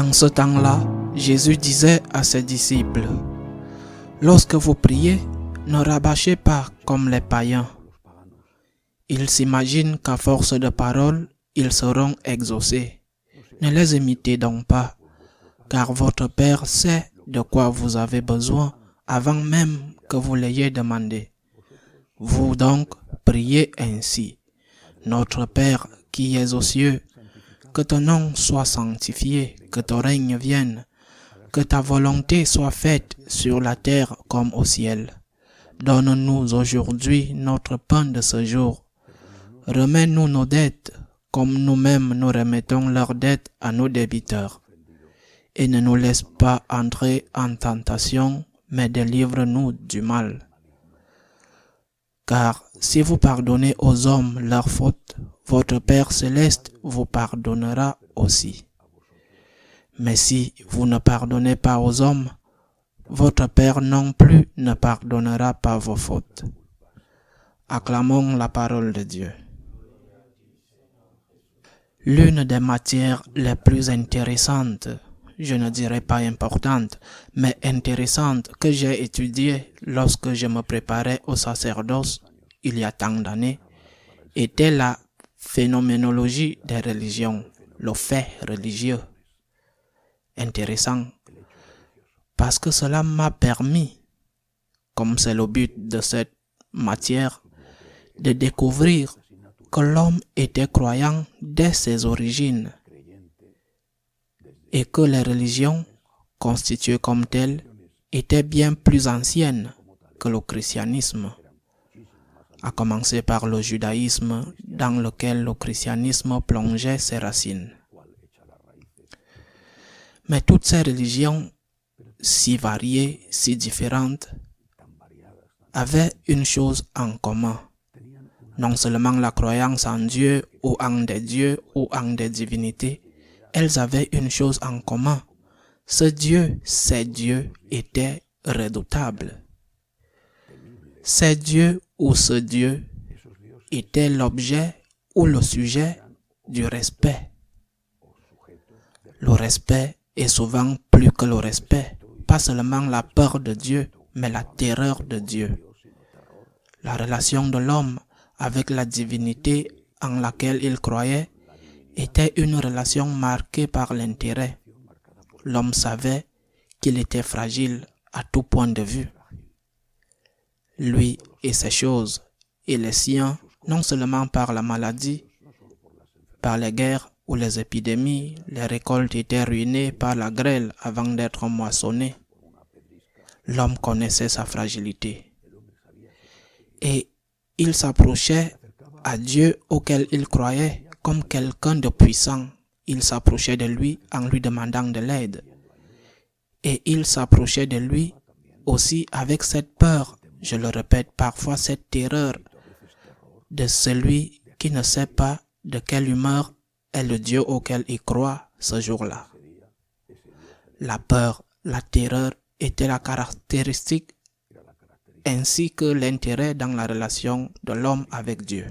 En ce temps-là, Jésus disait à ses disciples, « Lorsque vous priez, ne rabâchez pas comme les païens. Ils s'imaginent qu'à force de paroles, ils seront exaucés. Ne les imitez donc pas, car votre Père sait de quoi vous avez besoin avant même que vous l'ayez demandé. Vous donc priez ainsi. Notre Père qui es aux cieux, que ton nom soit sanctifié, que ton règne vienne, que ta volonté soit faite sur la terre comme au ciel. Donne-nous aujourd'hui notre pain de ce jour. Remets-nous nos dettes, comme nous-mêmes nous remettons leurs dettes à nos débiteurs. Et ne nous laisse pas entrer en tentation, mais délivre-nous du mal. Car si vous pardonnez aux hommes leurs fautes, votre Père céleste vous pardonnera aussi. Mais si vous ne pardonnez pas aux hommes, votre Père non plus ne pardonnera pas vos fautes. Acclamons la parole de Dieu. L'une des matières les plus intéressantes, je ne dirais pas importante, mais intéressante que j'ai étudiée lorsque je me préparais au sacerdoce il y a tant d'années, était la phénoménologie des religions, le fait religieux. Intéressant, parce que cela m'a permis, comme c'est le but de cette matière, de découvrir que l'homme était croyant dès ses origines et que les religions, constituées comme telles, étaient bien plus anciennes que le christianisme, à commencer par le judaïsme dans lequel le christianisme plongeait ses racines. Mais toutes ces religions, si variées, si différentes, avaient une chose en commun. Non seulement la croyance en Dieu ou en des dieux ou en des divinités, elles avaient une chose en commun. Ces dieux étaient redoutables. Ces dieux ou ce Dieu était l'objet ou le sujet du respect. Le respect est souvent plus que le respect, pas seulement la peur de Dieu, mais la terreur de Dieu. La relation de l'homme avec la divinité en laquelle il croyait était une relation marquée par l'intérêt. L'homme savait qu'il était fragile à tout point de vue. Lui et ses choses, et les siens, non seulement par la maladie, par les guerres ou les épidémies, les récoltes étaient ruinées par la grêle avant d'être moissonnées. L'homme connaissait sa fragilité. Et il s'approchait à Dieu auquel il croyait comme quelqu'un de puissant. Il s'approchait de lui en lui demandant de l'aide. Et il s'approchait de lui aussi avec cette peur, je le répète parfois, cette terreur de celui qui ne sait pas de quelle humeur est le Dieu auquel il croit ce jour-là. La peur, la terreur était la caractéristique ainsi que l'intérêt dans la relation de l'homme avec Dieu.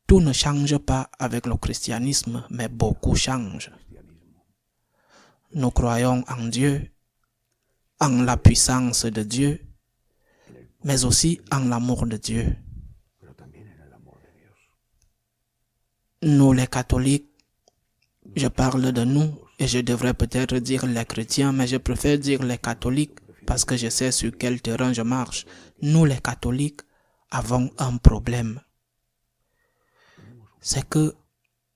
Tout ne change pas avec le christianisme, mais beaucoup change. Nous croyons en Dieu, en la puissance de Dieu, mais aussi en l'amour de Dieu. Nous les catholiques, je parle de nous, et je devrais peut-être dire les chrétiens, mais je préfère dire les catholiques, parce que je sais sur quel terrain je marche. Nous les catholiques avons un problème. C'est que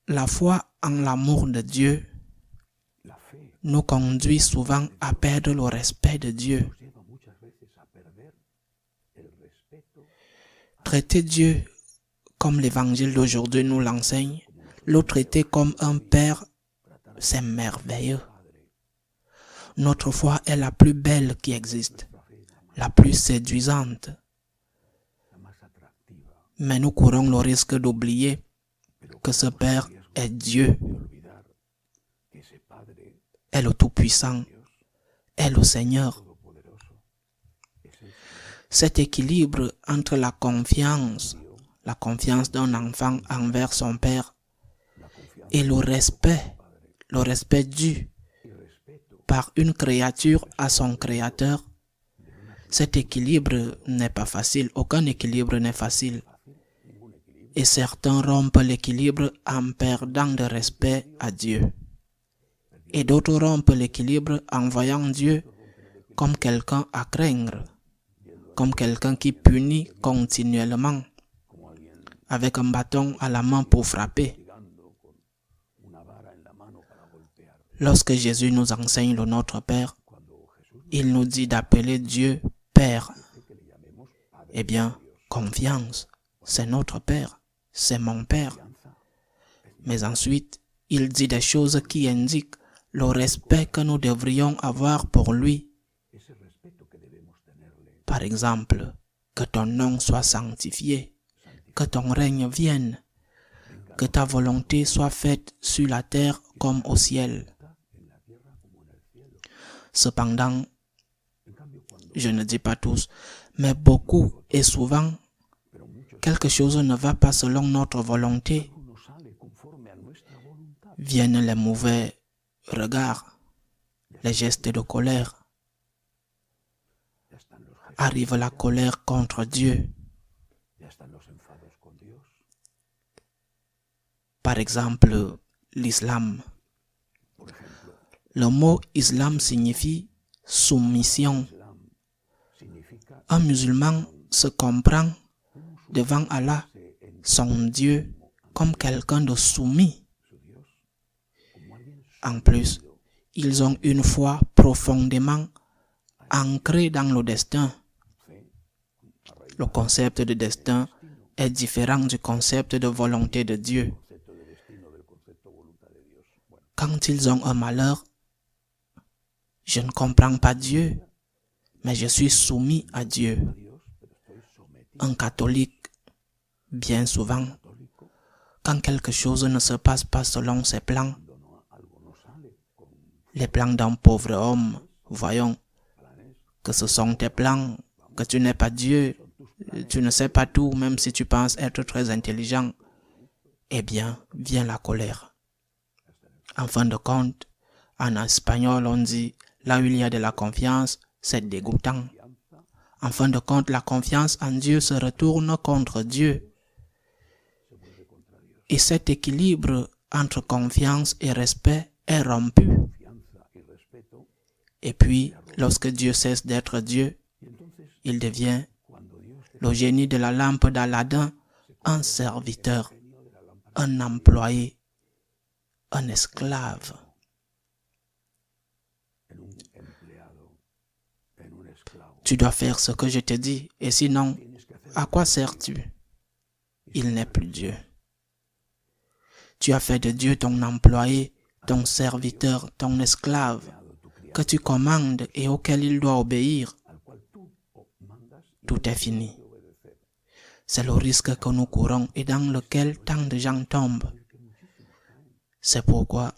la foi en l'amour de Dieu nous conduit souvent à perdre le respect de Dieu. Traiter Dieu comme l'évangile d'aujourd'hui nous l'enseigne, le traiter comme un père, c'est merveilleux. Notre foi est la plus belle qui existe, la plus séduisante. Mais nous courons le risque d'oublier que ce Père est Dieu, est le Tout-Puissant, est le Seigneur. Cet équilibre entre la confiance d'un enfant envers son Père, et le respect le respect dû par une créature à son créateur, cet équilibre n'est pas facile. Aucun équilibre n'est facile. Et certains rompent l'équilibre en perdant de respect à Dieu. Et d'autres rompent l'équilibre en voyant Dieu comme quelqu'un à craindre, comme quelqu'un qui punit continuellement, avec un bâton à la main pour frapper. Lorsque Jésus nous enseigne le Notre Père, il nous dit d'appeler Dieu Père. Eh bien, confiance, c'est notre Père, c'est mon Père. Mais ensuite, il dit des choses qui indiquent le respect que nous devrions avoir pour lui. Par exemple, que ton nom soit sanctifié, que ton règne vienne, que ta volonté soit faite sur la terre comme au ciel. Cependant, je ne dis pas tous, mais beaucoup et souvent, quelque chose ne va pas selon notre volonté. Viennent les mauvais regards, les gestes de colère. Arrive la colère contre Dieu. Par exemple, l'islam. Le mot islam signifie soumission. Un musulman se comprend devant Allah, son Dieu, comme quelqu'un de soumis. En plus, ils ont une foi profondément ancrée dans le destin. Le concept de destin est différent du concept de volonté de Dieu. Quand ils ont un malheur, je ne comprends pas Dieu, mais je suis soumis à Dieu. Un catholique, bien souvent, quand quelque chose ne se passe pas selon ses plans, les plans d'un pauvre homme, voyons que ce sont tes plans, que tu n'es pas Dieu, tu ne sais pas tout, même si tu penses être très intelligent, eh bien, vient la colère. En fin de compte, en espagnol, on dit « là où il y a de la confiance, c'est dégoûtant ». En fin de compte, la confiance en Dieu se retourne contre Dieu. Et cet équilibre entre confiance et respect est rompu. Et puis, lorsque Dieu cesse d'être Dieu, il devient le génie de la lampe d'Aladin, un serviteur, un employé, un esclave. Tu dois faire ce que je te dis, et sinon, à quoi sers-tu? Il n'est plus Dieu. Tu as fait de Dieu ton employé, ton serviteur, ton esclave, que tu commandes et auquel il doit obéir. Tout est fini. C'est le risque que nous courons et dans lequel tant de gens tombent. C'est pourquoi,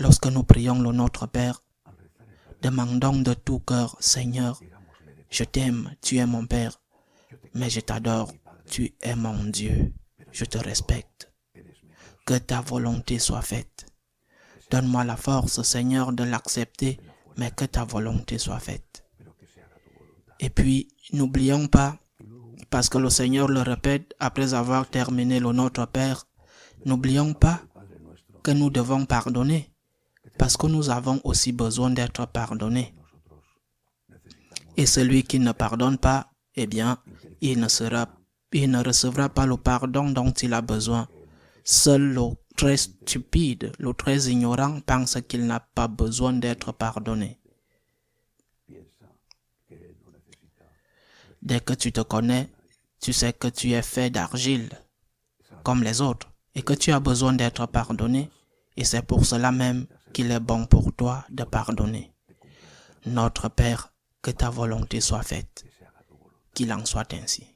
lorsque nous prions le Notre Père, demandons de tout cœur, Seigneur, je t'aime, tu es mon Père, mais je t'adore, tu es mon Dieu, je te respecte. Que ta volonté soit faite. Donne-moi la force, Seigneur, de l'accepter, mais que ta volonté soit faite. Et puis, n'oublions pas, parce que le Seigneur le répète après avoir terminé le Notre Père, n'oublions pas que nous devons pardonner, parce que nous avons aussi besoin d'être pardonnés. Et celui qui ne pardonne pas, eh bien, il ne recevra pas le pardon dont il a besoin. Seul le très stupide, le très ignorant pense qu'il n'a pas besoin d'être pardonné. Dès que tu te connais, tu sais que tu es fait d'argile, comme les autres, et que tu as besoin d'être pardonné, et c'est pour cela même qu'il est bon pour toi de pardonner. Notre Père, que ta volonté soit faite, qu'il en soit ainsi.